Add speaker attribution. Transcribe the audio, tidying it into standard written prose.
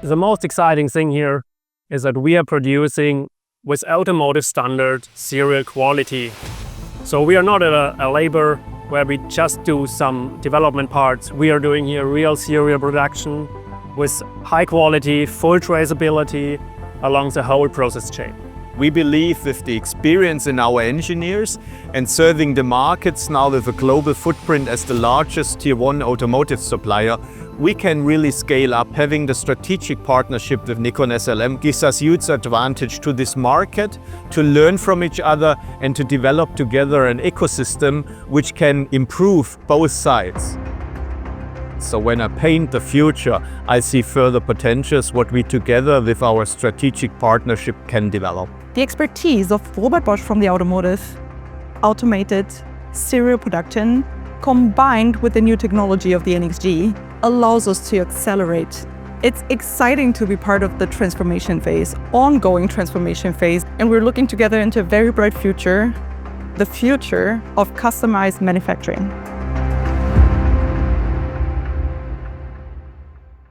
Speaker 1: The most exciting thing here is that we are producing with automotive standard serial quality. So we are not a labor where we just do some development parts. We are doing here real serial production with high quality, full traceability along the whole process chain.
Speaker 2: We believe with the experience in our engineers and serving the markets now with a global footprint as the largest tier 1 automotive supplier, we can really scale up. Having the strategic partnership with Nikon SLM gives us huge advantage to this market, to learn from each other and to develop together an ecosystem which can improve both sides. So when I paint the future, I see further potentials what we together with our strategic partnership can develop.
Speaker 3: The expertise of Robert Bosch from the automotive, automated serial production, combined with the new technology of the NXG, allows us to accelerate. It's exciting to be part of the transformation phase, ongoing transformation phase, and we're looking together into a very bright future, the future of customized manufacturing.